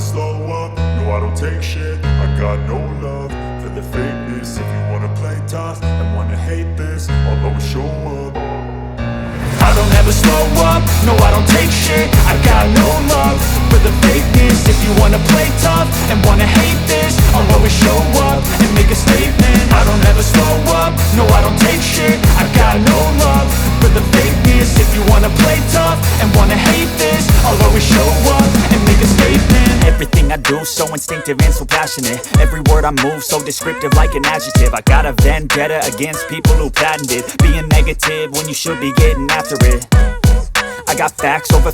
slow up, no I don't take shit. I got no love for the fakeness. If you wanna play tough and wanna hate this, I'll always show up. I don't ever slow up, no I don't take shit. I got no love for the fakeness. If you wanna play tough and wanna hate this, I'll always show up and make a statement. I don't ever slow up, no I don't take shit. I got no love for the fakeness. If you wanna play tough and wanna hate this, I'll always show up and make a statement. Everything I do so instinctive and so passionate. Every word I move so descriptive like an adjective. I got a vendetta against people who patented being negative when you should be getting after it. I got facts over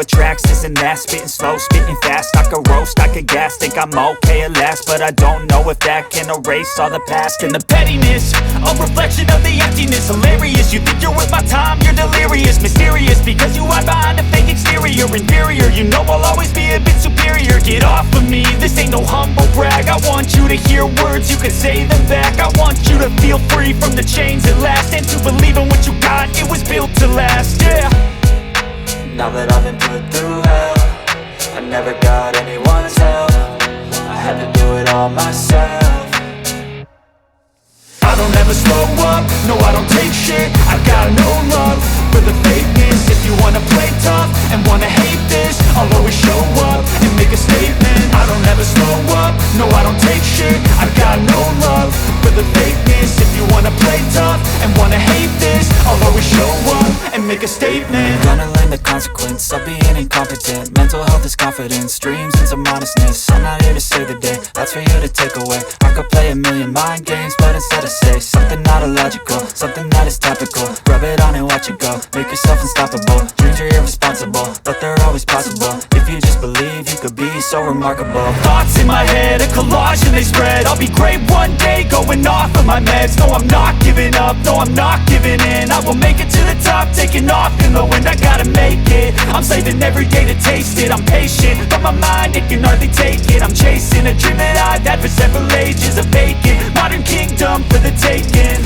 tracks, this and that. Spitting slow, spitting fast. I could roast, I could gas. Think I'm okay at last, but I don't know if that can erase all the past. And the pettiness, a reflection of the emptiness. Hilarious, you think you're worth my time, you're delirious. Mysterious, because you hide behind a fake exterior. Inferior, you know I'll always be a bit superior. Get off of me, this ain't no humble brag. I want you to hear words, you can say them back. I want you to feel free from the chains at last, and to believe in what you got, it was built to last, yeah. Now that I've been put through hell, I never got anyone's help. I had to do it all myself. I don't ever slow up, no I don't take shit. I got no love for the fakeness. If you wanna play tough and wanna hate this, I'll always show up and make a statement. I don't ever slow up, no I don't take shit. I got no love for the fakeness. If you wanna play tough and wanna hate this, I'll always show up and make a statement. Gonna learn the consequence of being incompetent. Mental health is confidence, dreams and some honestness. I'm not here to save the day, that's for you to take away. I could play a million mind games, but instead I say something not illogical, something that is topical. Rub it on and watch it go, make yourself unstoppable. Dreams are irresponsible, but they're always possible. If you just believe, you could be so remarkable. Thoughts in my head, a collage and they spread. I'll be great one day, going off of my meds. No, I'm not giving up, no, I'm not giving in. I will make it to the top, taking off in the wind. I gotta make it, I'm saving every day to taste it. I'm patient, but my mind, it can hardly take it. I'm chasing a dream that I've had for several ages. A vacant, modern kingdom for the taking.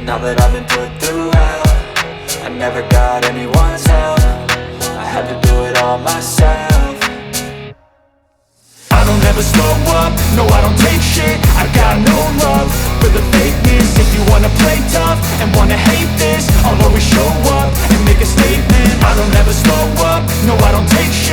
Now that I've been put through hell, I never got anyone's help. I had to do it all myself. I don't ever slow up, no I don't take shit. I got no love for the fakeness. If you wanna play tough and wanna hate this, I'll always show up and make a statement. I don't ever slow up, no I don't take shit.